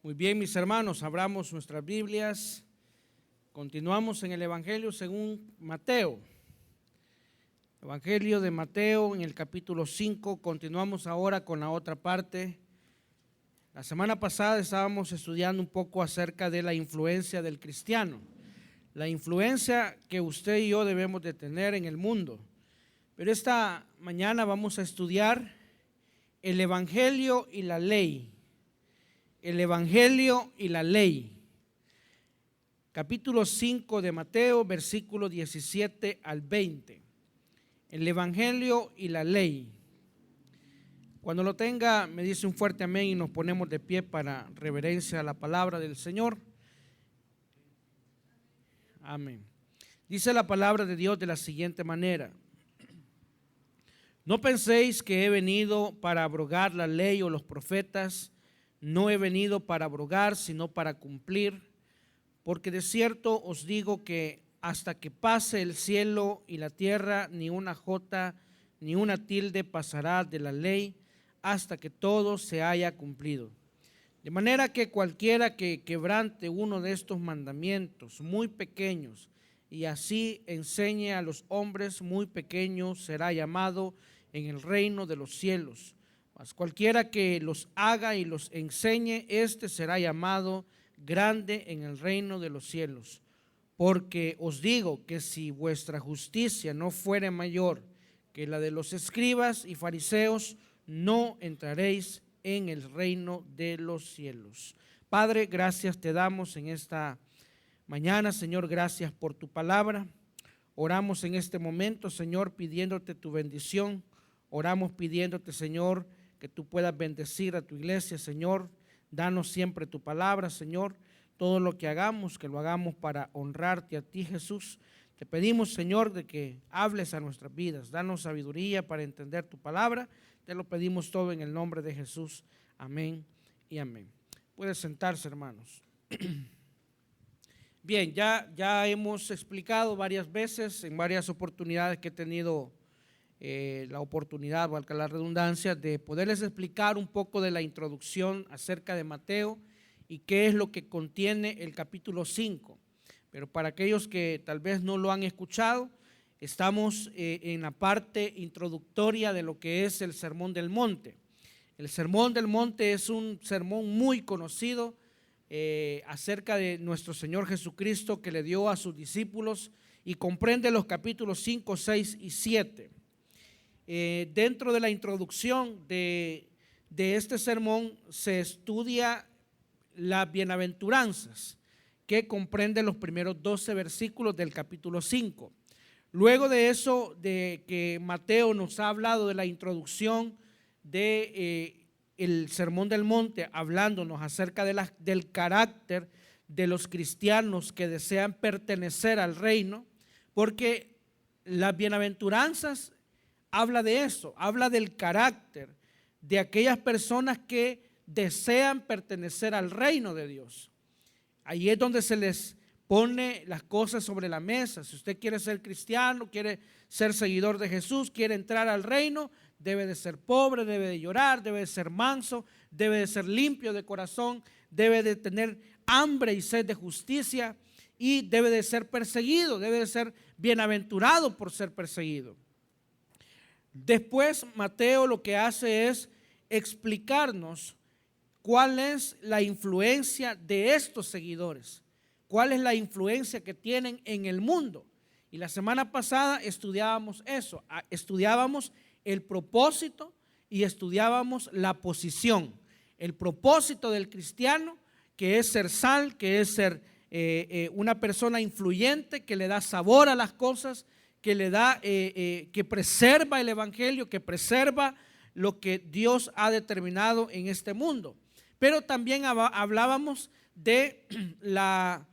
Muy bien, mis hermanos, abramos nuestras Biblias. Continuamos en el Evangelio según Mateo. Evangelio de Mateo en el capítulo 5. Continuamos ahora con la otra parte. La semana pasada estábamos estudiando un poco acerca de la influencia del cristiano. La influencia que usted y yo debemos de tener en el mundo. Pero esta mañana vamos a estudiar el Evangelio y la ley. El Evangelio y la ley. Capítulo 5 de Mateo, versículo 17 al 20. El Evangelio y la ley. Cuando lo tenga, me dice un fuerte amén y nos ponemos de pie para reverencia a la palabra del Señor. Amén. Dice la palabra de Dios de la siguiente manera: no penséis que he venido para abrogar la ley o los profetas. No he venido para abrogar, sino para cumplir, porque de cierto os digo que hasta que pase el cielo y la tierra, ni una jota ni una tilde pasará de la ley hasta que todo se haya cumplido. De manera que cualquiera que quebrante uno de estos mandamientos muy pequeños y así enseñe a los hombres muy pequeños, será llamado en el reino de los cielos. Mas cualquiera que los haga y los enseñe, este será llamado grande en el reino de los cielos. Porque os digo que si vuestra justicia no fuere mayor que la de los escribas y fariseos, no entraréis en el reino de los cielos. Padre, gracias te damos en esta mañana, Señor, gracias por tu palabra. Oramos en este momento, Señor, pidiéndote tu bendición. Oramos pidiéndote, Señor, que tú puedas bendecir a tu iglesia, Señor. Danos siempre tu palabra, Señor. Todo lo que hagamos, que lo hagamos para honrarte a ti, Jesús. Te pedimos, Señor, de que hables a nuestras vidas. Danos sabiduría para entender tu palabra. Te lo pedimos todo en el nombre de Jesús. Amén y amén. Pueden sentarse, hermanos. Bien, ya hemos explicado varias veces, en varias oportunidades que he tenido la oportunidad, valga la redundancia, de poderles explicar un poco de la introducción acerca de Mateo y qué es lo que contiene el capítulo 5. Pero para aquellos que tal vez no lo han escuchado, estamos en la parte introductoria de lo que es el Sermón del Monte. El Sermón del Monte es un sermón muy conocido acerca de nuestro Señor Jesucristo, que le dio a sus discípulos, y comprende los capítulos 5, 6 y 7. Dentro de la introducción de este sermón se estudia las bienaventuranzas, que comprende los primeros 12 versículos del capítulo 5. Luego de eso, de que Mateo nos ha hablado de la introducción de el Sermón del Monte, hablándonos acerca del carácter de los cristianos que desean pertenecer al reino, porque las bienaventuranzas habla de eso, habla del carácter de aquellas personas que desean pertenecer al reino de Dios. Ahí es donde se les pone las cosas sobre la mesa. Si usted quiere ser cristiano, quiere ser seguidor de Jesús, quiere entrar al reino, debe de ser pobre, debe de llorar, debe de ser manso, debe de ser limpio de corazón, debe de tener hambre y sed de justicia y debe de ser perseguido, debe de ser bienaventurado por ser perseguido. Después Mateo lo que hace es explicarnos cuál es la influencia de estos seguidores, cuál es la influencia que tienen en el mundo. Y la semana pasada estudiábamos eso, estudiábamos el propósito y estudiábamos la posición. El propósito del cristiano, que es ser sal, que es ser una persona influyente, que le da sabor a las cosas, que le da, que preserva el evangelio, que preserva lo que Dios ha determinado en este mundo. Pero también hablábamos de la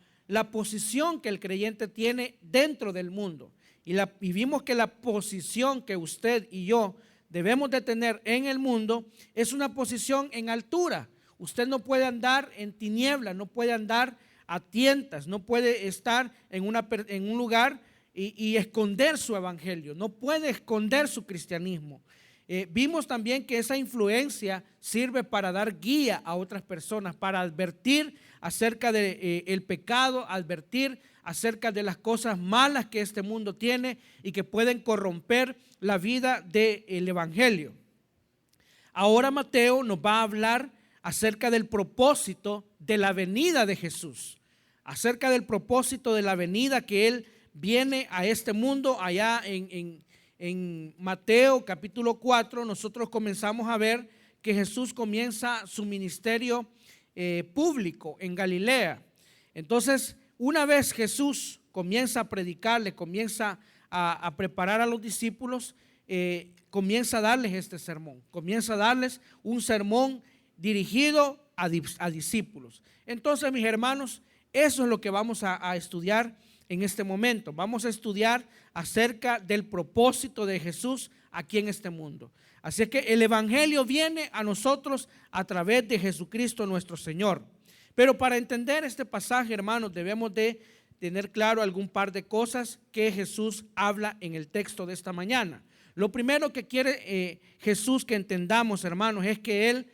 posición que el creyente tiene dentro del mundo. Y vimos que la posición que usted y yo debemos de tener en el mundo es una posición en altura. Usted no puede andar en tinieblas, no puede andar a tientas, no puede estar en un lugar y esconder su evangelio, no puede esconder su cristianismo. Vimos también que esa influencia sirve para dar guía a otras personas, para advertir acerca del pecado, advertir acerca de las cosas malas que este mundo tiene y que pueden corromper la vida del evangelio. Ahora Mateo nos va a hablar acerca del propósito de la venida de Jesús, acerca del propósito de la venida que Él viene a este mundo. Allá en Mateo capítulo 4 nosotros comenzamos a ver que Jesús comienza su ministerio público en Galilea. Entonces, una vez Jesús comienza a predicar, le comienza a preparar a los discípulos, comienza a darles este sermón, comienza a darles un sermón dirigido a discípulos. Entonces, mis hermanos, eso es lo que vamos a estudiar en este momento. Vamos a estudiar acerca del propósito de Jesús aquí en este mundo. Así que el evangelio viene a nosotros a través de Jesucristo nuestro Señor. Pero para entender este pasaje, hermanos, debemos de tener claro algún par de cosas que Jesús habla en el texto de esta mañana. Lo primero que quiere Jesús que entendamos, hermanos, es que Él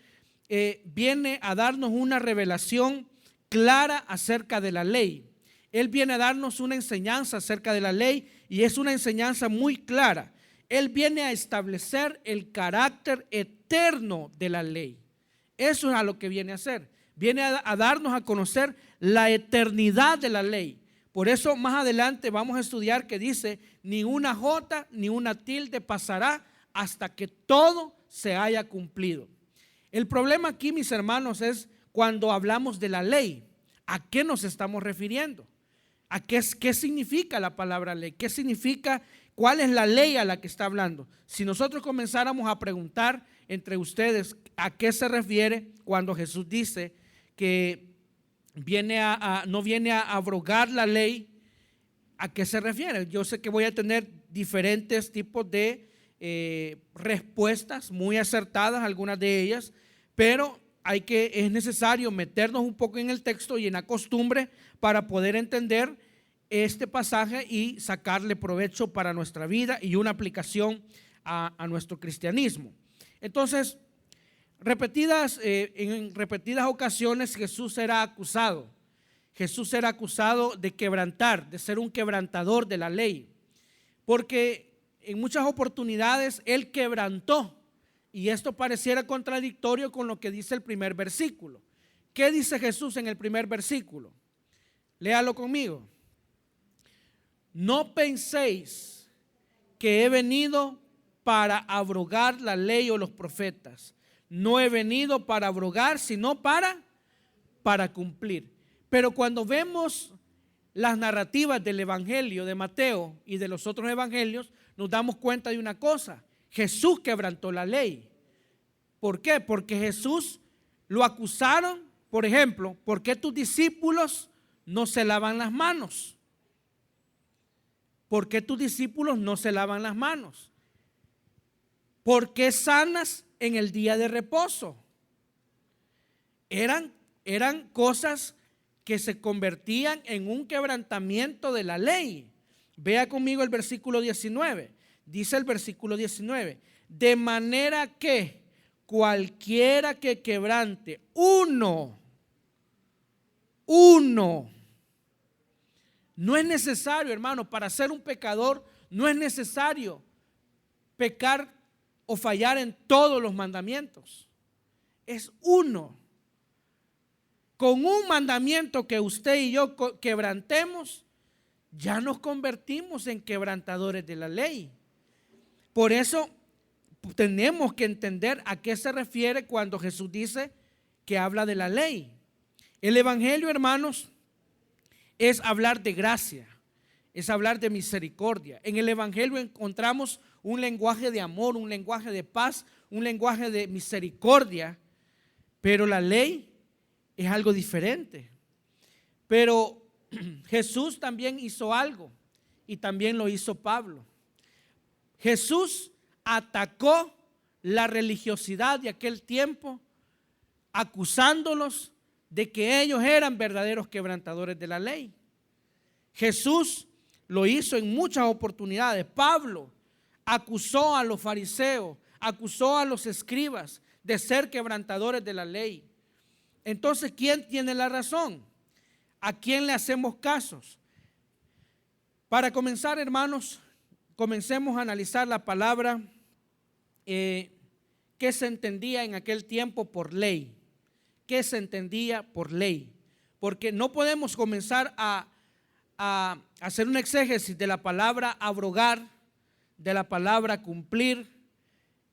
viene a darnos una revelación clara acerca de la ley. Él viene a darnos una enseñanza acerca de la ley y es una enseñanza muy clara. Él viene a establecer el carácter eterno de la ley. Eso es a lo que viene a hacer. Viene a darnos a conocer la eternidad de la ley. Por eso más adelante vamos a estudiar que dice, ni una jota ni una tilde pasará hasta que todo se haya cumplido. El problema aquí, mis hermanos, es cuando hablamos de la ley. ¿A qué nos estamos refiriendo? ¿Qué significa la palabra ley? ¿Qué significa? ¿Cuál es la ley a la que está hablando? Si nosotros comenzáramos a preguntar entre ustedes a qué se refiere cuando Jesús dice que no viene a abrogar la ley, ¿a qué se refiere? Yo sé que voy a tener diferentes tipos de respuestas muy acertadas, algunas de ellas, pero es necesario meternos un poco en el texto y en la costumbre para poder entender este pasaje y sacarle provecho para nuestra vida y una aplicación a nuestro cristianismo. Entonces, en repetidas ocasiones Jesús era acusado. Jesús era acusado de quebrantar, de ser un quebrantador de la ley, porque en muchas oportunidades Él quebrantó. Y esto pareciera contradictorio con lo que dice el primer versículo. ¿Qué dice Jesús en el primer versículo? Léalo conmigo. No penséis que he venido para abrogar la ley o los profetas. No he venido para abrogar, sino para cumplir. Pero cuando vemos las narrativas del evangelio de Mateo y de los otros evangelios, nos damos cuenta de una cosa. Jesús quebrantó la ley. ¿Por qué? Porque Jesús lo acusaron, por ejemplo, ¿por qué tus discípulos no se lavan las manos? ¿Por qué tus discípulos no se lavan las manos? ¿Por qué sanas en el día de reposo? Eran cosas que se convertían en un quebrantamiento de la ley. Vea conmigo el versículo 19. Dice el versículo 19, de manera que cualquiera que quebrante uno, no es necesario, hermano, para ser un pecador, no es necesario pecar o fallar en todos los mandamientos. Es uno. Con un mandamiento que usted y yo quebrantemos, ya nos convertimos en quebrantadores de la ley. Por eso tenemos que entender a qué se refiere cuando Jesús dice que habla de la ley. El evangelio, hermanos, es hablar de gracia, es hablar de misericordia. En el evangelio encontramos un lenguaje de amor, un lenguaje de paz, un lenguaje de misericordia, pero la ley es algo diferente. Pero Jesús también hizo algo y también lo hizo Pablo. Jesús atacó la religiosidad de aquel tiempo, acusándolos de que ellos eran verdaderos quebrantadores de la ley. Jesús lo hizo en muchas oportunidades. Pablo acusó a los fariseos, acusó a los escribas de ser quebrantadores de la ley. Entonces, ¿quién tiene la razón? ¿A quién le hacemos casos? Para comenzar, hermanos, comencemos a analizar la palabra que se entendía en aquel tiempo por ley. ¿Qué se entendía por ley? Porque no podemos comenzar a hacer un exégesis de la palabra abrogar, de la palabra cumplir,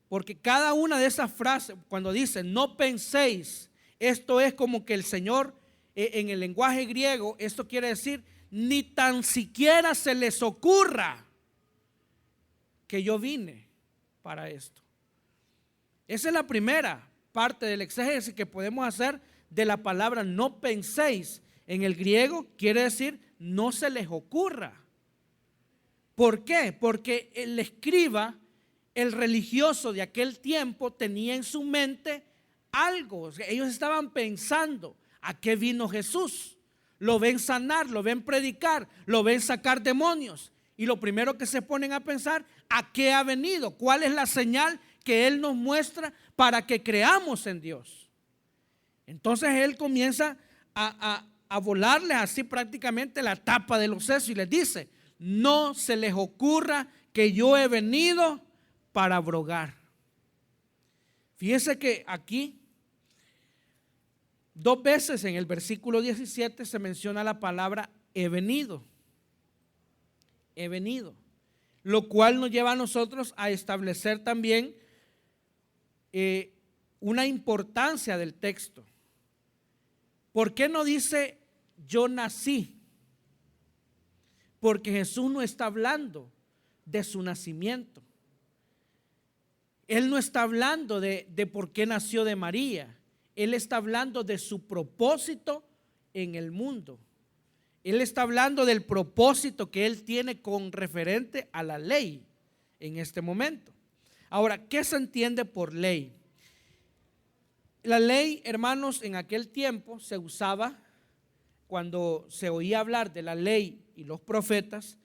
porque cada una de esas frases, cuando dice no penséis, esto es como que el Señor, en el lenguaje griego, esto quiere decir ni tan siquiera se les ocurra que yo vine para esto. Esa es la primera parte del exégesis que podemos hacer de la palabra no penséis. En el griego quiere decir no se les ocurra. ¿Por qué? Porque el escriba, el religioso de aquel tiempo, tenía en su mente algo. O sea, ellos estaban pensando, ¿a qué vino Jesús? Lo ven sanar, lo ven predicar, lo ven sacar demonios. Y lo primero que se ponen a pensar, ¿a qué ha venido? ¿Cuál es la señal que Él nos muestra para que creamos en Dios? Entonces Él comienza a volarles así prácticamente la tapa de los sesos y les dice, no se les ocurra que yo he venido para abrogar. Fíjense que aquí 2 veces en el versículo 17 se menciona la palabra he venido. He venido. Lo cual nos lleva a nosotros a establecer también una importancia del texto. ¿Por qué no dice yo nací? Porque Jesús no está hablando de su nacimiento. Él no está hablando de por qué nació de María. Él está hablando de su propósito en el mundo. Él está hablando del propósito que Él tiene con referente a la ley en este momento. Ahora, ¿qué se entiende por ley? La ley, hermanos, en aquel tiempo se usaba, cuando se oía hablar de la ley y los profetas,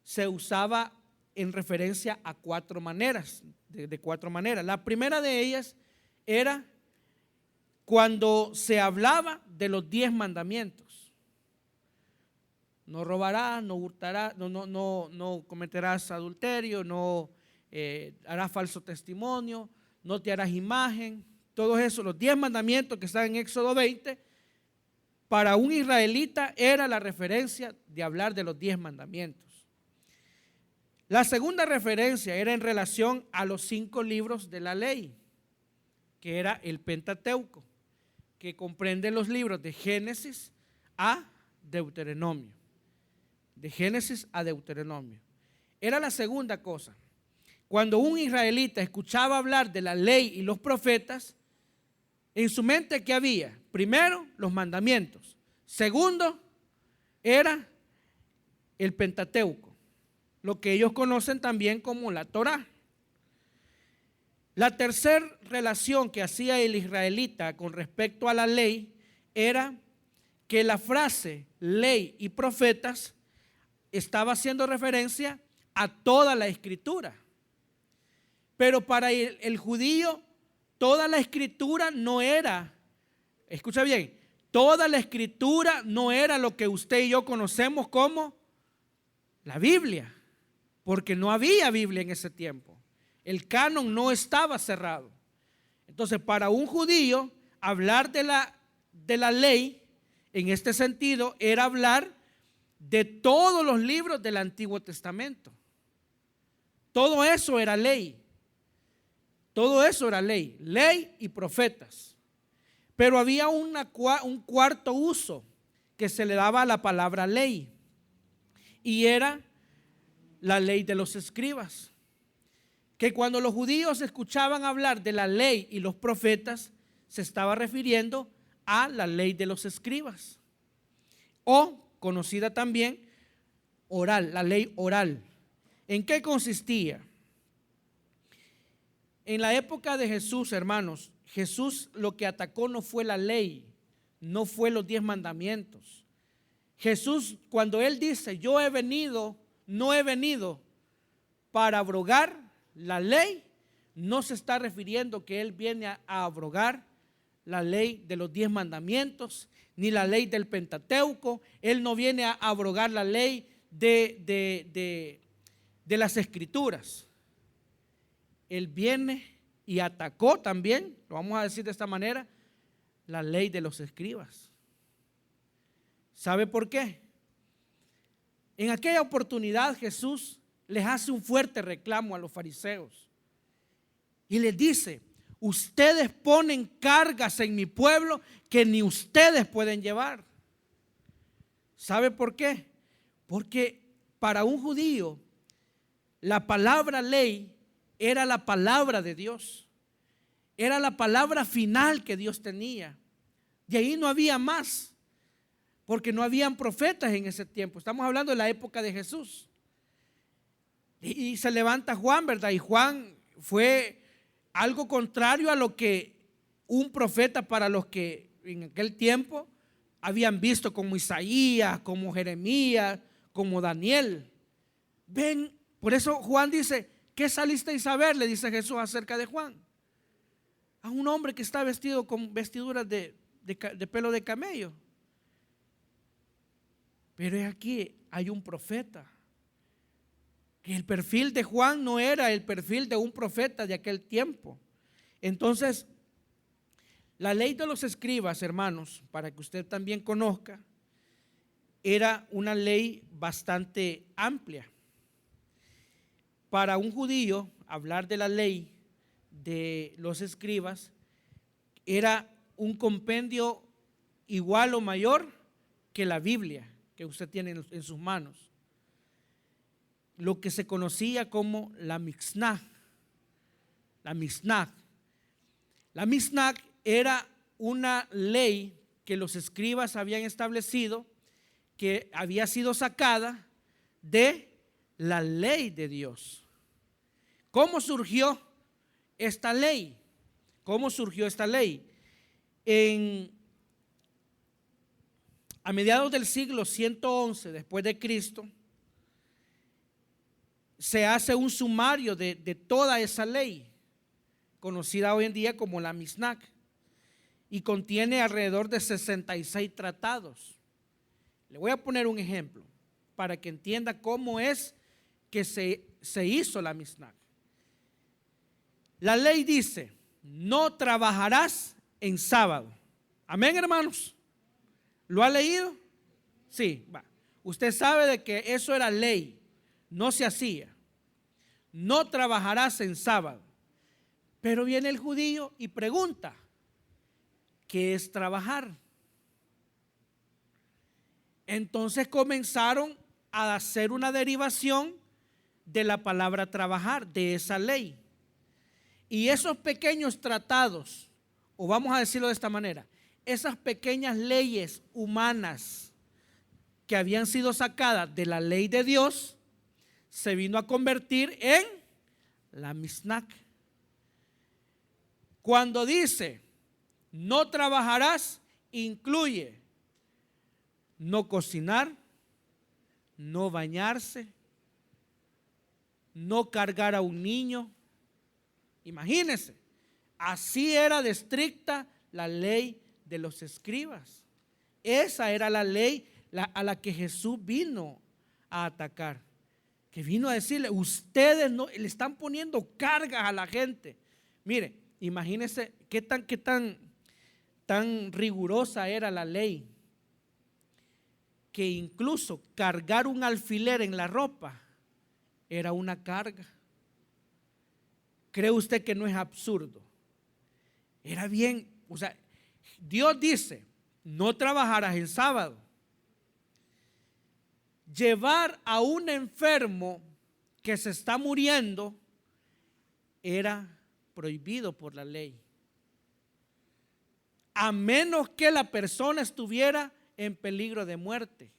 se usaba en referencia a 4 maneras, de 4 maneras. La primera de ellas era cuando se hablaba de los 10 mandamientos. No robarás, no hurtarás, no cometerás adulterio, no harás falso testimonio, no te harás imagen. Todo eso, los 10 mandamientos que están en Éxodo 20, para un israelita era la referencia de hablar de los 10 mandamientos. La segunda referencia era en relación a los 5 libros de la ley, que era el Pentateuco, que comprende los libros de Génesis a Deuteronomio. De Génesis a Deuteronomio. Era la segunda cosa. Cuando un israelita escuchaba hablar de la ley y los profetas, en su mente, ¿qué había? Primero, los mandamientos. Segundo, era el Pentateuco, lo que ellos conocen también como la Torá. La tercera relación que hacía el israelita con respecto a la ley era que la frase ley y profetas estaba haciendo referencia a toda la escritura. Pero para el judío, toda la escritura no era, escucha bien, toda la escritura no era lo que usted y yo conocemos como la Biblia, porque no había Biblia en ese tiempo. El canon no estaba cerrado. Entonces, para un judío, hablar de la ley, en este sentido, era hablar de todos los libros del Antiguo Testamento. Todo eso era ley. Todo eso era ley, ley y profetas. Pero había un cuarto uso que se le daba a la palabra ley, y era la ley de los escribas. Que cuando los judíos escuchaban hablar de la ley y los profetas, se estaba refiriendo a la ley de los escribas, o conocida también oral, la ley oral. ¿En qué consistía? En la época de Jesús, hermanos, Jesús lo que atacó no fue la ley, no fue los 10 mandamientos. Jesús, cuando Él dice, yo no he venido para abrogar la ley no se está refiriendo que Él viene a abrogar la ley de los 10 mandamientos, ni la ley del Pentateuco. Él no viene a abrogar la ley de las Escrituras. Él viene y atacó también, lo vamos a decir de esta manera, la ley de los escribas. ¿Sabe por qué? En aquella oportunidad Jesús les hace un fuerte reclamo a los fariseos y les dice: ustedes ponen cargas en mi pueblo que ni ustedes pueden llevar. ¿Sabe por qué? Porque para un judío la palabra ley era la palabra de Dios, era la palabra final que Dios tenía. De ahí no había más, porque no habían profetas en ese tiempo. Estamos hablando de la época de Jesús. Y se levanta Juan, ¿verdad? Y Juan fue algo contrario a lo que un profeta para los que en aquel tiempo habían visto, como Isaías, como Jeremías, como Daniel. Ven, por eso Juan dice: ¿qué salisteis a ver?, le dice Jesús acerca de Juan. A un hombre que está vestido con vestiduras de pelo de camello. Pero aquí hay un profeta. Que el perfil de Juan no era el perfil de un profeta de aquel tiempo. Entonces, la ley de los escribas, hermanos, para que usted también conozca, era una ley bastante amplia. Para un judío, hablar de la ley de los escribas era un compendio igual o mayor que la Biblia que usted tiene en sus manos, lo que se conocía como la Mishnah. La Mishnah. La Mishnah era una ley que los escribas habían establecido, que había sido sacada de la ley de Dios. ¿Cómo surgió esta ley? ¿Cómo surgió esta ley? A mediados del siglo 111 después de Cristo, se hace un sumario de toda esa ley, conocida hoy en día como la Mishnah, y contiene alrededor de 66 tratados. Le voy a poner un ejemplo para que entienda cómo es que se hizo la Mishnah. La ley dice: no trabajarás en sábado. Amén, hermanos. ¿Lo ha leído? Sí, va. Usted sabe de que eso era ley, no se hacía. No trabajarás en sábado. Pero viene el judío y pregunta: ¿qué es trabajar? Entonces comenzaron a hacer una derivación de la palabra trabajar, de esa ley. Y esos pequeños tratados, o vamos a decirlo de esta manera, esas pequeñas leyes humanas que habían sido sacadas de la ley de Dios, se vino a convertir en la Mishnah. Cuando dice no trabajarás, incluye no cocinar, no bañarse, no cargar a un niño. Imagínense, así era de estricta la ley de los escribas. Esa era la ley a la que Jesús vino a atacar, que vino a decirle: ustedes no le están poniendo cargas a la gente. Mire, imagínense qué tan rigurosa era la ley, que incluso cargar un alfiler en la ropa era una carga. ¿Cree usted que no es absurdo? Era bien, o sea, Dios dice: no trabajarás en sábado. Llevar a un enfermo que se está muriendo era prohibido por la ley, a menos que la persona estuviera en peligro de muerte.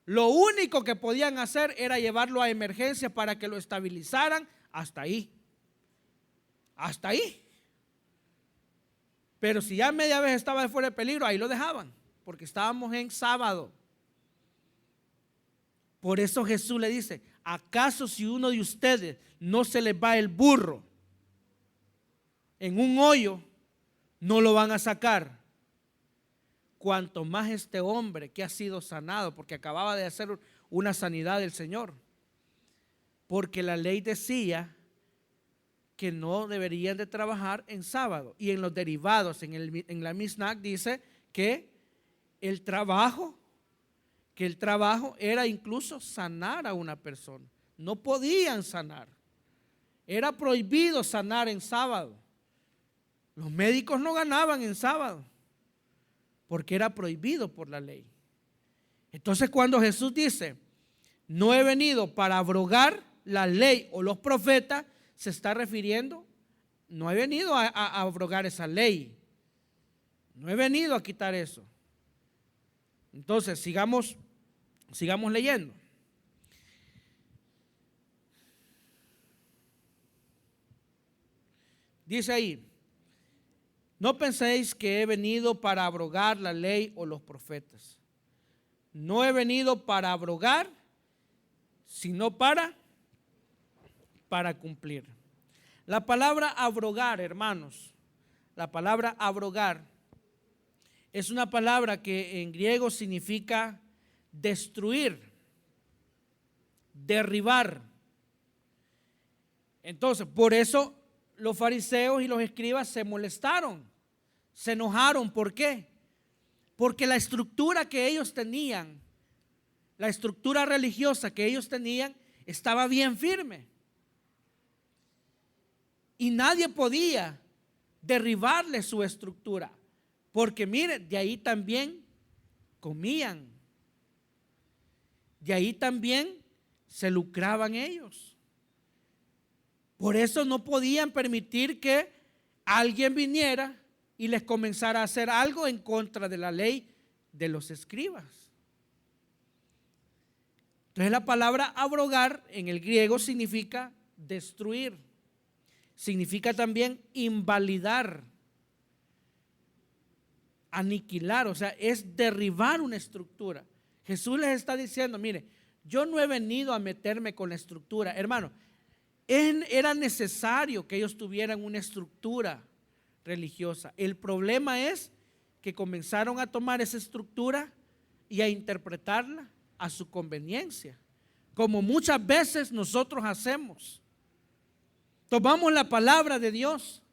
Lo único que podían hacer era llevarlo a emergencia para que lo estabilizaran. Hasta ahí. Hasta ahí. Pero si ya media vez estaba fuera de peligro, ahí lo dejaban, porque estábamos en sábado. Por eso Jesús le dice: ¿acaso si uno de ustedes no se les va el burro en un hoyo, no lo van a sacar. Cuanto más este hombre que ha sido sanado, porque acababa de hacer una sanidad del Señor. Porque la ley decía que no deberían de trabajar en sábado. Y en los derivados, en la Mishnah dice que el trabajo era incluso sanar a una persona. No podían sanar. Era prohibido sanar en sábado. Los médicos no ganaban en sábado porque era prohibido por la ley. Entonces, cuando Jesús dice, no he venido para abrogar la ley o los profetas, se está refiriendo, no he venido a abrogar esa ley. No he venido a quitar eso. Entonces, sigamos leyendo. Dice ahí, no penséis que he venido para abrogar la ley o los profetas. No he venido para abrogar, sino para cumplir. La palabra abrogar, hermanos, la palabra abrogar es una palabra que en griego significa destruir, derribar. Entonces, por eso los fariseos y los escribas se molestaron, se enojaron. ¿Por qué? Porque la estructura que ellos tenían, la estructura religiosa que ellos tenían, estaba bien firme. Y nadie podía derribarle su estructura. Porque mire, de ahí también comían. De ahí también se lucraban ellos. Por eso no podían permitir que alguien viniera y les comenzara a hacer algo en contra de la ley de los escribas. Entonces la palabra abrogar en el griego significa destruir. Significa también invalidar, aniquilar, o sea, es derribar una estructura. Jesús les está diciendo, mire, yo no he venido a meterme con la estructura. Hermano, era necesario que ellos tuvieran una estructura religiosa. El problema es que comenzaron a tomar esa estructura y a interpretarla a su conveniencia, como muchas veces nosotros hacemos. Tomamos la palabra de Dios,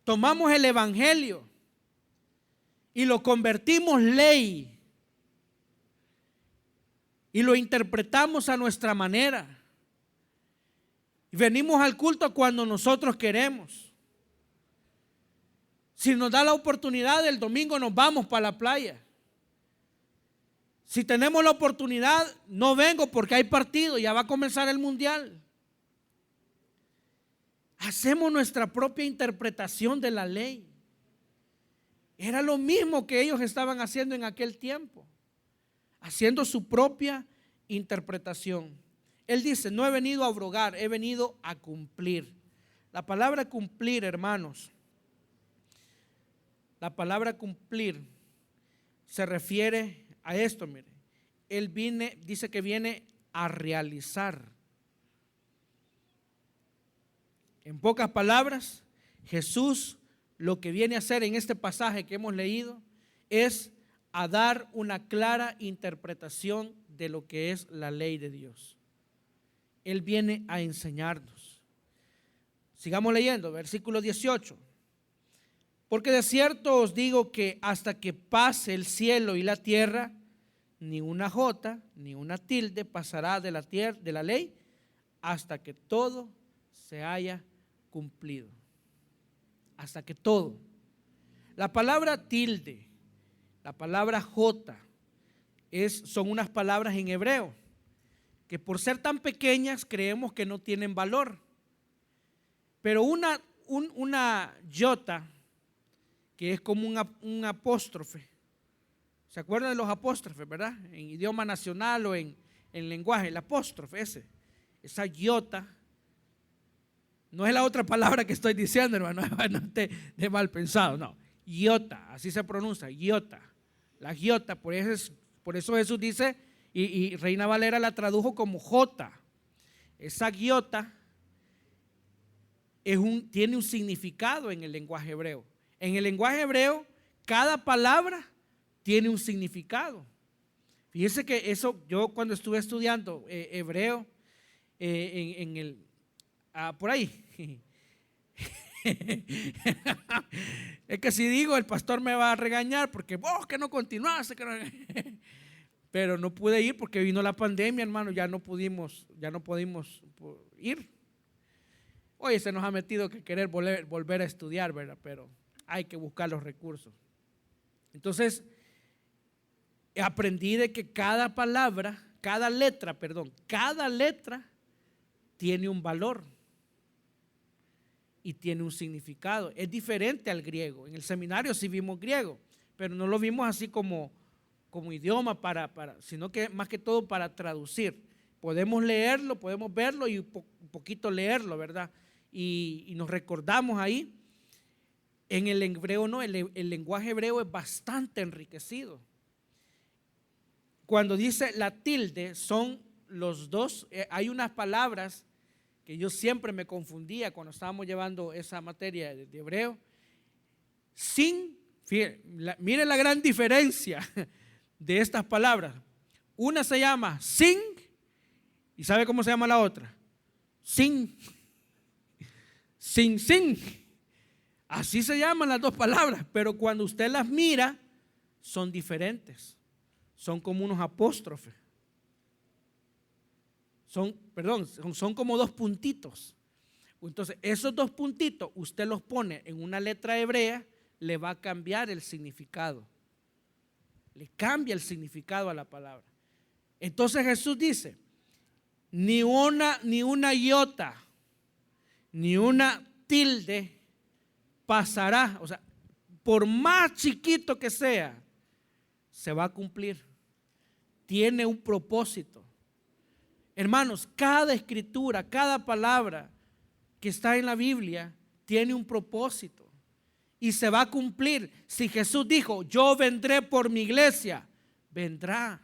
tomamos el evangelio y lo convertimos ley y lo interpretamos a nuestra manera. Y venimos al culto cuando nosotros queremos. Si nos da la oportunidad, el domingo nos vamos para la playa. Si tenemos la oportunidad, no vengo porque hay partido, ya va a comenzar el mundial. Hacemos nuestra propia interpretación de la ley. Era lo mismo que ellos estaban haciendo en aquel tiempo, haciendo su propia interpretación. Él dice, no he venido a abrogar, he venido a cumplir. La palabra cumplir, hermanos, la palabra cumplir se refiere a esto, mire. Él dice que viene a realizar. En pocas palabras, Jesús lo que viene a hacer en este pasaje que hemos leído es a dar una clara interpretación de lo que es la ley de Dios. Él viene a enseñarnos. Sigamos leyendo, versículo 18. Porque de cierto os digo que hasta que pase el cielo y la tierra, ni una jota, ni una tilde pasará de la ley hasta que todo se haya cumplido. Hasta que todo. La palabra tilde, la palabra jota, son unas palabras en hebreo que por ser tan pequeñas creemos que no tienen valor. Pero una yota, que es como un apóstrofe. ¿Se acuerdan de los apóstrofes, verdad? En idioma nacional o en lenguaje, el apóstrofe esa iota, no es la otra palabra que estoy diciendo, hermano, no esté de mal pensado, no. Iota, así se pronuncia, iota. La iota, por eso Jesús dice, y Reina Valera la tradujo como jota. Esa iota tiene un significado en el lenguaje hebreo. En el lenguaje hebreo, cada palabra tiene un significado. Fíjese que eso, yo cuando estuve estudiando hebreo, por ahí, es que si digo, el pastor me va a regañar porque vos que no continuaste, pero no pude ir porque vino la pandemia, hermano, ya no pudimos ir. Oye, se nos ha metido que querer volver a estudiar, ¿verdad? Pero hay que buscar los recursos. Entonces, aprendí de que cada letra tiene un valor y tiene un significado. Es diferente al griego. En el seminario sí vimos griego, pero no lo vimos así como idioma sino que más que todo para traducir. Podemos leerlo, podemos verlo y un poquito leerlo, ¿verdad? Y nos recordamos ahí. En el hebreo no, el lenguaje hebreo es bastante enriquecido. Cuando dice la tilde, son los dos, hay unas palabras que yo siempre me confundía cuando estábamos llevando esa materia de hebreo. Miren la gran diferencia de estas palabras. Una se llama sin, ¿y sabe cómo se llama la otra? Sin. Así se llaman las dos palabras, pero cuando usted las mira, son diferentes. Son como unos apóstrofes. Son como dos puntitos. Entonces, esos dos puntitos, usted los pone en una letra hebrea, le va a cambiar el significado. Le cambia el significado a la palabra. Entonces Jesús dice, ni una iota, ni una tilde pasará. O sea, por más chiquito que sea, se va a cumplir. Tiene un propósito. Hermanos, cada escritura, cada palabra que está en la Biblia tiene un propósito y se va a cumplir. Si Jesús dijo, yo vendré por mi iglesia, vendrá.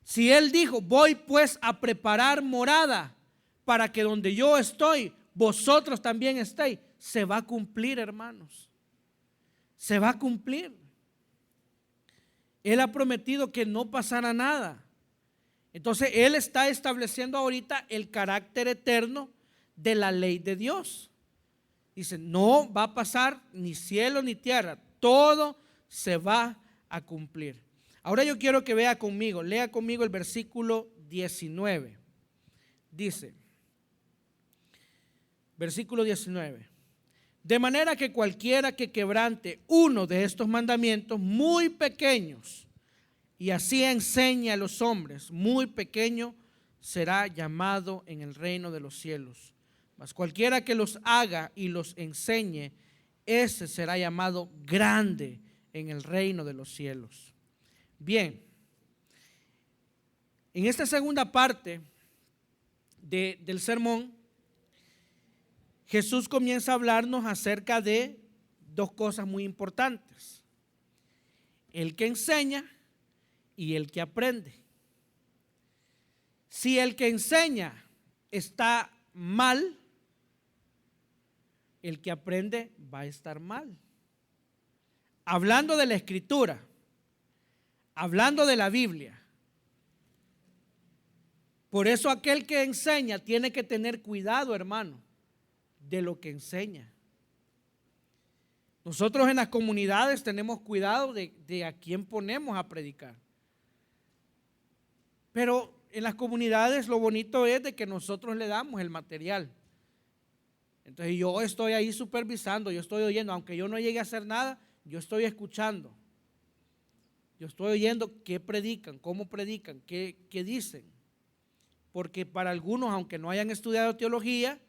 Si Él dijo, voy pues a preparar morada para que donde yo estoy, vosotros también estéis, se va a cumplir, hermanos. Se va a cumplir. Él ha prometido que no pasará nada. Entonces Él está estableciendo ahorita el carácter eterno de la ley de Dios. Dice, no va a pasar ni cielo ni tierra, todo se va a cumplir. Ahora yo quiero que lea conmigo el versículo 19. Dice, versículo 19. De manera que cualquiera que quebrante uno de estos mandamientos muy pequeños y así enseñe a los hombres, muy pequeño será llamado en el reino de los cielos. Mas cualquiera que los haga y los enseñe, ese será llamado grande en el reino de los cielos. Bien, en esta segunda parte del sermón, Jesús comienza a hablarnos acerca de dos cosas muy importantes: el que enseña y el que aprende. Si el que enseña está mal, el que aprende va a estar mal. Hablando de la Escritura, hablando de la Biblia. Por eso aquel que enseña tiene que tener cuidado, hermano, de lo que enseña. Nosotros en las comunidades tenemos cuidado de a quién ponemos a predicar. Pero en las comunidades lo bonito es de que nosotros le damos el material. Entonces yo estoy ahí supervisando, yo estoy oyendo, aunque yo no llegue a hacer nada, yo estoy escuchando. Yo estoy oyendo qué predican, cómo predican, qué dicen. Porque para algunos, aunque no hayan estudiado teología,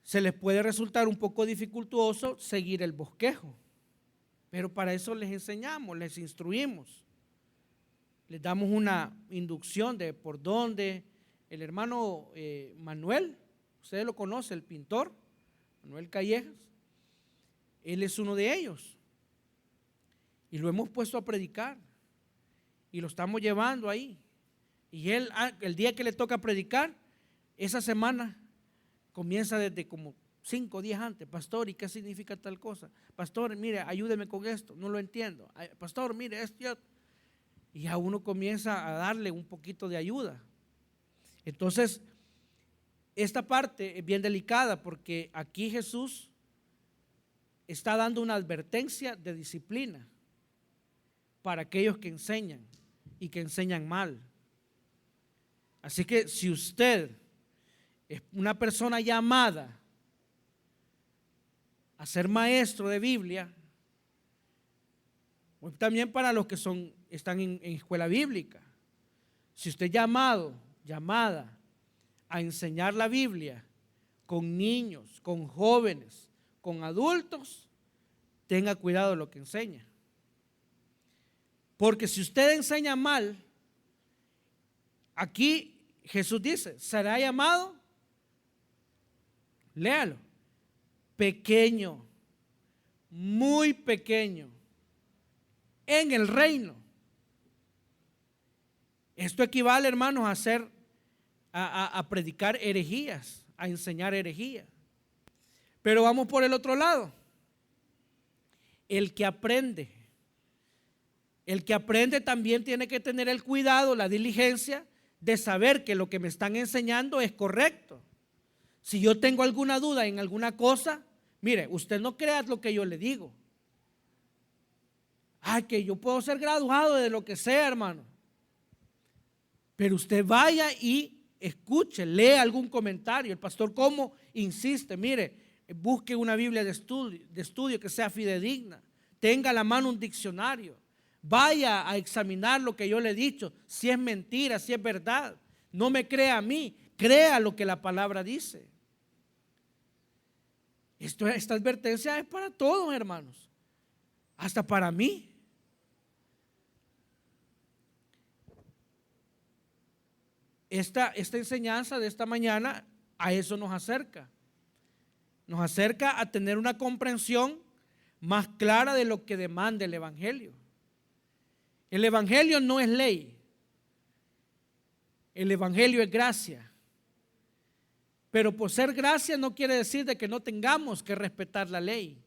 se les puede resultar un poco dificultoso seguir el bosquejo. Pero para eso les enseñamos, les instruimos. Les damos una inducción de por dónde. El hermano Manuel, ustedes lo conocen, el pintor, Manuel Callejas, él es uno de ellos. Y lo hemos puesto a predicar. Y lo estamos llevando ahí. Y él, el día que le toca predicar, esa semana, comienza desde como 5 días antes. Pastor, ¿y qué significa tal cosa? Pastor, mire, ayúdeme con esto, no lo entiendo. Pastor, mire, esto y otro. Y ya uno comienza a darle un poquito de ayuda. Entonces, esta parte es bien delicada porque aquí Jesús está dando una advertencia de disciplina para aquellos que enseñan y que enseñan mal. Así que si usted es una persona llamada a ser maestro de Biblia, o también para los que están en escuela bíblica, si usted es llamada a enseñar la Biblia con niños, con jóvenes, con adultos, tenga cuidado de lo que enseña. Porque si usted enseña mal, aquí Jesús dice, será llamado, léalo, pequeño, muy pequeño en el reino. Esto equivale, hermanos, a predicar herejías, a enseñar herejías. Pero vamos por el otro lado. El que aprende también tiene que tener el cuidado, la diligencia de saber que lo que me están enseñando es correcto. Si yo tengo alguna duda en alguna cosa, mire, usted no crea lo que yo le digo. Que yo puedo ser graduado de lo que sea, hermano. Pero usted vaya y escuche, lea algún comentario. El pastor ¿cómo? Insiste, mire, busque una Biblia de estudio que sea fidedigna. Tenga a la mano un diccionario. Vaya a examinar lo que yo le he dicho, si es mentira, si es verdad. No me crea a mí, crea lo que la palabra dice. Esta advertencia es para todos, hermanos, hasta para mí. Esta enseñanza de esta mañana a eso nos acerca a tener una comprensión más clara de lo que demanda el Evangelio. El Evangelio no es ley, el Evangelio es gracia. Pero por ser gracia no quiere decir de que no tengamos que respetar la ley,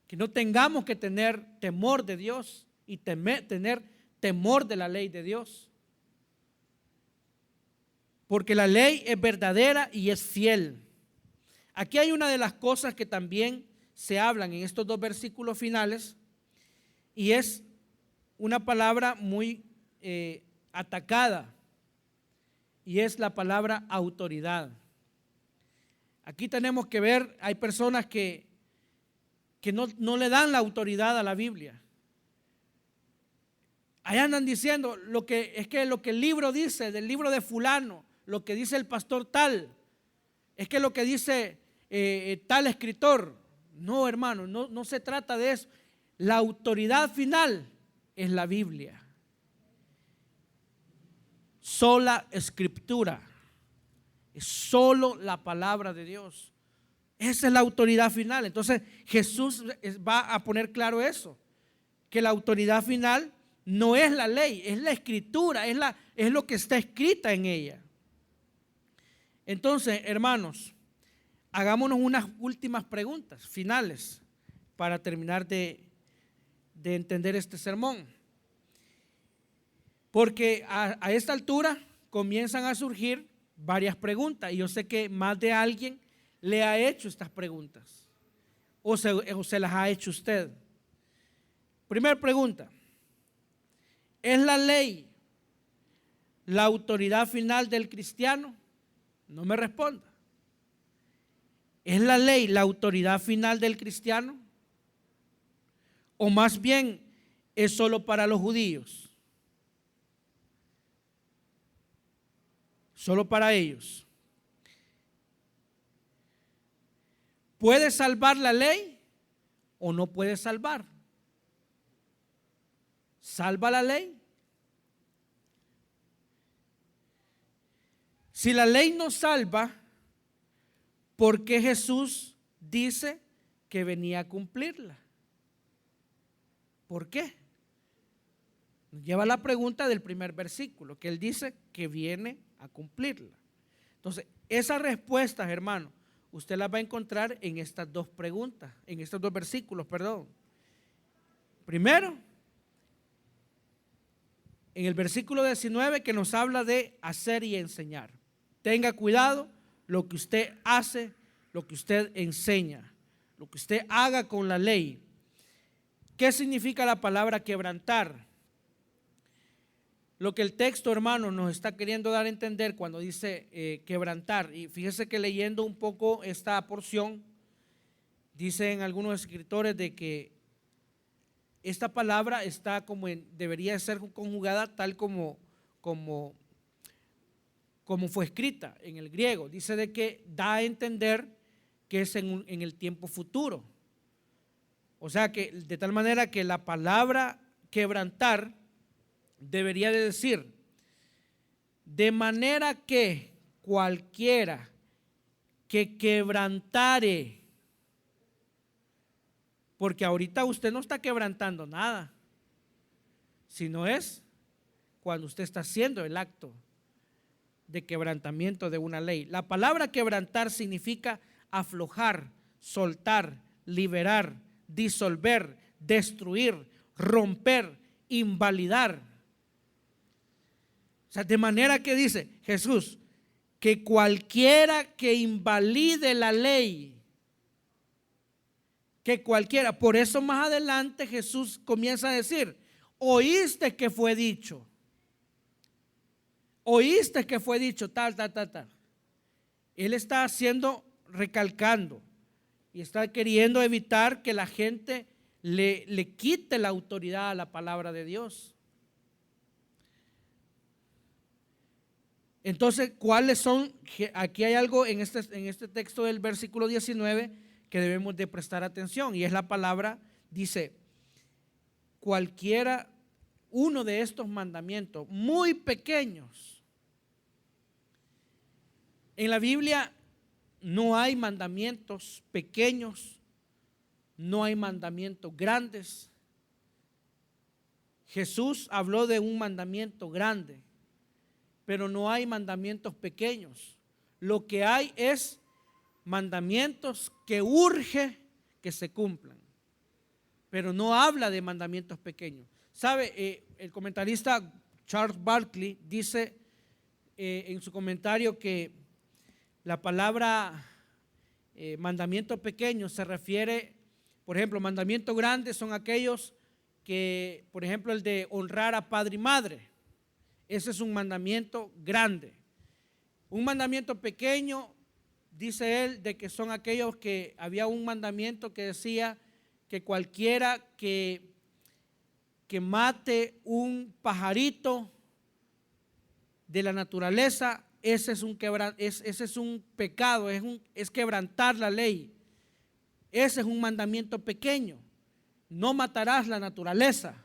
que no tengamos que tener temor de Dios y tener temor de la ley de Dios. Porque la ley es verdadera y es fiel. Aquí hay una de las cosas que también se hablan en estos 2 versículos finales, y es una palabra muy atacada, y es la palabra autoridad. Aquí tenemos que ver, hay personas que no le dan la autoridad a la Biblia. Ahí andan diciendo lo que el libro dice, del libro de fulano, lo que dice el pastor tal, es que lo que dice tal escritor. No, hermano, no se trata de eso. La autoridad final es la Biblia. Sola escritura. Es solo la palabra de Dios. Esa es la autoridad final. Entonces Jesús va a poner claro eso, que la autoridad final no es la ley, es la escritura, es lo que está escrita en ella. Entonces, hermanos, hagámonos unas últimas preguntas finales para terminar de entender este sermón. Porque a esta altura comienzan a surgir varias preguntas, y yo sé que más de alguien le ha hecho estas preguntas o se las ha hecho usted. Primera pregunta: ¿es la ley la autoridad final del cristiano? No me responda. ¿Es la ley la autoridad final del cristiano? ¿O más bien es solo para los judíos? Solo para ellos. ¿Puede salvar la ley o no puede salvar? ¿Salva la ley? Si la ley no salva, ¿por qué Jesús dice que venía a cumplirla? ¿Por qué? Nos lleva la pregunta del primer versículo, que él dice que viene a cumplirla. Entonces, Esas respuestas, hermano, usted las va a encontrar en estas dos preguntas, en estos dos versículos, perdón. Primero, en el versículo 19 que nos habla de hacer y enseñar. Tenga cuidado lo que usted hace, lo que usted enseña, lo que usted haga con la ley. ¿Qué significa la palabra quebrantar? Lo que el texto, hermano, nos está queriendo dar a entender cuando dice quebrantar, y fíjese que leyendo un poco esta porción, dicen algunos escritores de que esta palabra está debería ser conjugada tal como fue escrita en el griego. Dice de que da a entender que es en el tiempo futuro. O sea que de tal manera que la palabra quebrantar debería de decir, de manera que cualquiera que quebrantare. Porque ahorita usted no está quebrantando nada, sino es cuando usted está haciendo el acto de quebrantamiento de una ley. La palabra quebrantar significa aflojar, soltar, liberar, disolver, destruir, romper, invalidar. O sea, de manera que dice Jesús, que cualquiera que invalide la ley, que cualquiera, por eso más adelante Jesús comienza a decir, oíste que fue dicho, tal. Él está recalcando y está queriendo evitar que la gente le quite la autoridad a la palabra de Dios. Entonces, ¿cuáles son? Aquí hay algo en este texto del versículo 19 que debemos de prestar atención, y es la palabra, dice, cualquiera, uno de estos mandamientos muy pequeños. En la Biblia no hay mandamientos pequeños, no hay mandamientos grandes. Jesús habló de un mandamiento grande, pero no hay mandamientos pequeños. Lo que hay es mandamientos que urge que se cumplan, pero no habla de mandamientos pequeños. ¿Sabe? El comentarista Charles Barkley dice en su comentario que la palabra mandamiento pequeño se refiere, por ejemplo, mandamientos grandes son aquellos que, por ejemplo, el de honrar a padre y madre. Ese es un mandamiento grande. Un mandamiento pequeño, dice él, de que son aquellos que había un mandamiento que decía que cualquiera que mate un pajarito de la naturaleza, ese es un pecado, es quebrantar la ley. Ese es un mandamiento pequeño. No matarás la naturaleza.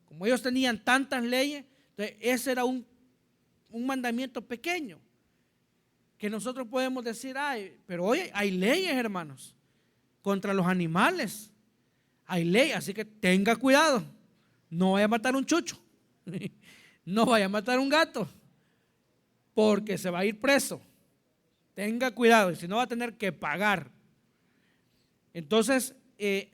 Como ellos tenían tantas leyes, entonces ese era un mandamiento pequeño. Que nosotros podemos decir, pero hoy hay leyes, hermanos, contra los animales. Hay leyes, así que tenga cuidado. No vaya a matar un chucho, no vaya a matar un gato, porque se va a ir preso. Tenga cuidado, y si no va a tener que pagar. Entonces,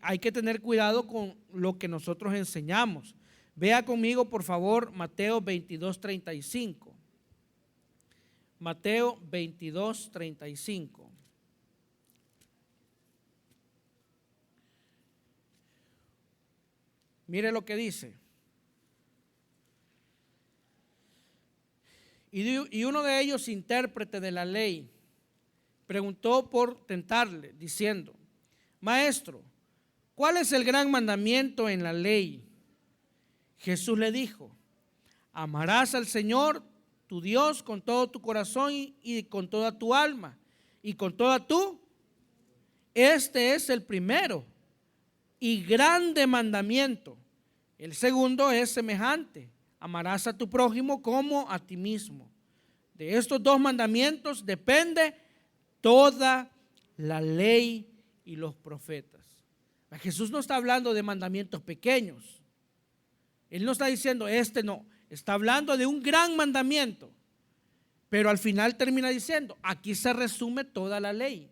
hay que tener cuidado con lo que nosotros enseñamos. Vea conmigo, por favor, Mateo 22:35. Mateo 22:35. Mire lo que dice. Y uno de ellos, intérprete de la ley, preguntó por tentarle, diciendo, Maestro, ¿cuál es el gran mandamiento en la ley? Jesús le dijo, amarás al Señor tu Dios con todo tu corazón y con toda tu alma y con toda tu. Este es el primero y grande mandamiento. El segundo es semejante, amarás a tu prójimo como a ti mismo. De estos dos mandamientos depende toda la ley y los profetas. Jesús no está hablando de mandamientos pequeños. Él no está diciendo no, está hablando de un gran mandamiento. Pero al final termina diciendo, aquí se resume toda la ley.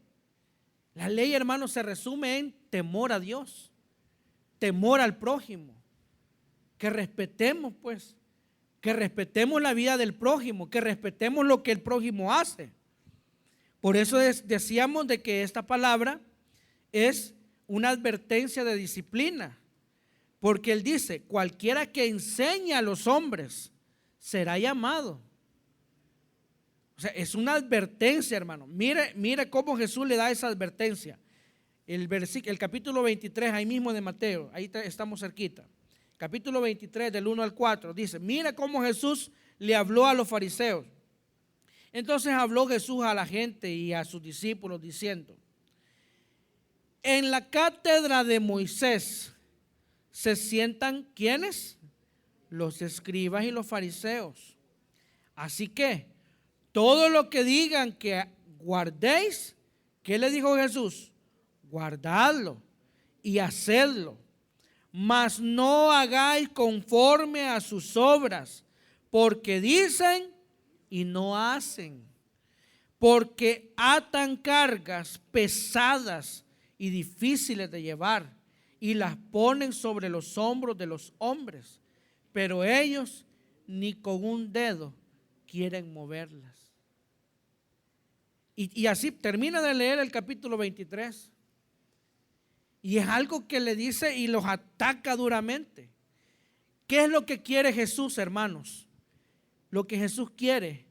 La ley, hermanos, se resume en temor a Dios, temor al prójimo, que respetemos pues, que respetemos la vida del prójimo, que respetemos lo que el prójimo hace. Por eso decíamos de que esta palabra es una advertencia de disciplina, porque él dice, cualquiera que enseñe a los hombres será llamado. O sea, es una advertencia, hermano. Mire cómo Jesús le da esa advertencia. El capítulo 23, ahí mismo de Mateo, ahí estamos cerquita. Capítulo 23, del 1 al 4, dice, mira cómo Jesús le habló a los fariseos. Entonces habló Jesús a la gente y a sus discípulos diciendo, en la cátedra de Moisés se sientan, ¿quiénes? Los escribas y los fariseos. Así que todo lo que digan que guardéis, ¿qué le dijo Jesús? Guardadlo y hacedlo, mas no hagáis conforme a sus obras, porque dicen y no hacen, porque atan cargas pesadas y difíciles de llevar y las ponen sobre los hombros de los hombres, pero ellos ni con un dedo quieren moverlas. Y así termina de leer el capítulo 23. Y es algo que le dice y los ataca duramente. ¿Qué es lo que quiere Jesús, hermanos? Lo que Jesús quiere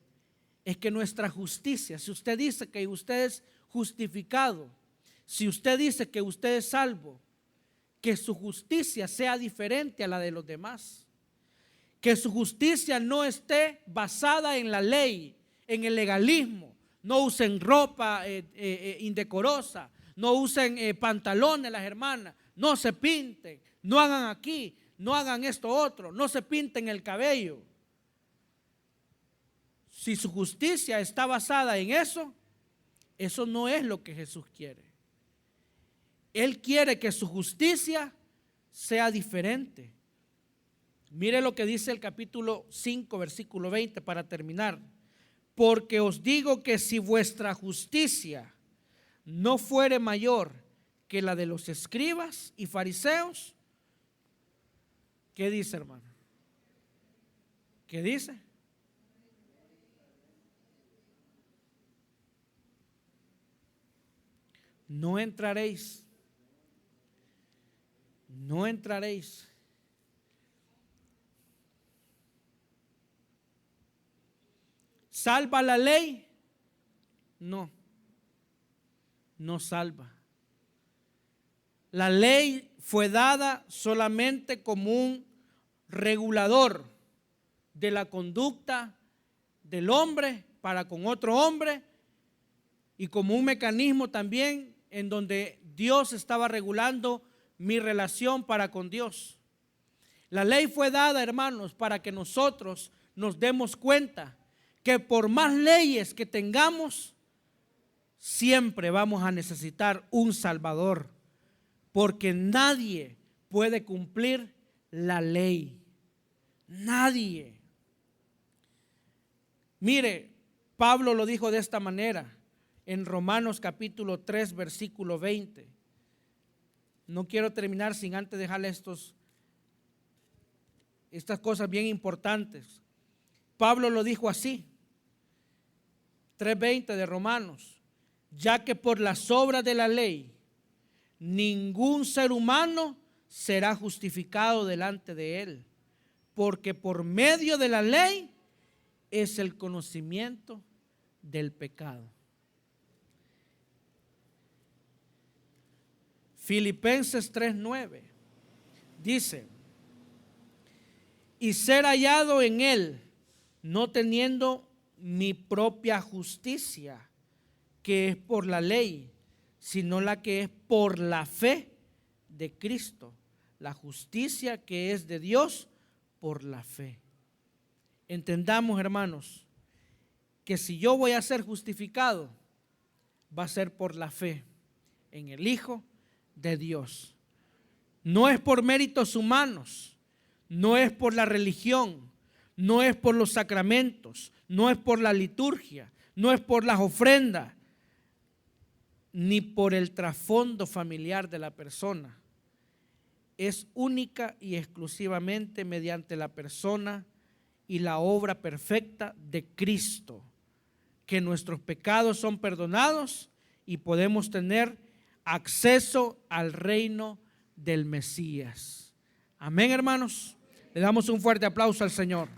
es que nuestra justicia, si usted dice que usted es justificado, si usted dice que usted es salvo, que su justicia sea diferente a la de los demás. Que su justicia no esté basada en la ley, en el legalismo. No usen ropa indecorosa, no usen pantalones las hermanas, no se pinten, no hagan aquí, no hagan esto otro, no se pinten el cabello. Si su justicia está basada en eso, eso no es lo que Jesús quiere. Él quiere que su justicia sea diferente. Mire lo que dice el capítulo 5, versículo 20 para terminar. Porque os digo que si vuestra justicia no fuere mayor que la de los escribas y fariseos, ¿qué dice, hermano? ¿Qué dice? No entraréis. No entraréis. ¿Salva la ley? No, no salva. La ley fue dada solamente como un regulador de la conducta del hombre para con otro hombre y como un mecanismo también en donde Dios estaba regulando mi relación para con Dios. La ley fue dada, hermanos, para que nosotros nos demos cuenta que por más leyes que tengamos, siempre vamos a necesitar un Salvador, porque nadie puede cumplir la ley. Nadie. Mire, Pablo lo dijo de esta manera en Romanos capítulo 3, versículo 20. No quiero terminar sin antes dejarle estas cosas bien importantes. Pablo lo dijo así, 3:20 de Romanos, ya que por las obras de la ley ningún ser humano será justificado delante de él, porque por medio de la ley es el conocimiento del pecado. Filipenses 3:9 dice, y ser hallado en él, no teniendo mi propia justicia, que es por la ley, sino la que es por la fe de Cristo, la justicia que es de Dios por la fe. Entendamos, hermanos, que si yo voy a ser justificado, va a ser por la fe en el Hijo de Dios. No es por méritos humanos, no es por la religión, no es por los sacramentos, no es por la liturgia, no es por las ofrendas, ni por el trasfondo familiar de la persona. Es única y exclusivamente mediante la persona y la obra perfecta de Cristo que nuestros pecados son perdonados y podemos tener acceso al reino del Mesías. Amén, hermanos. Le damos un fuerte aplauso al Señor.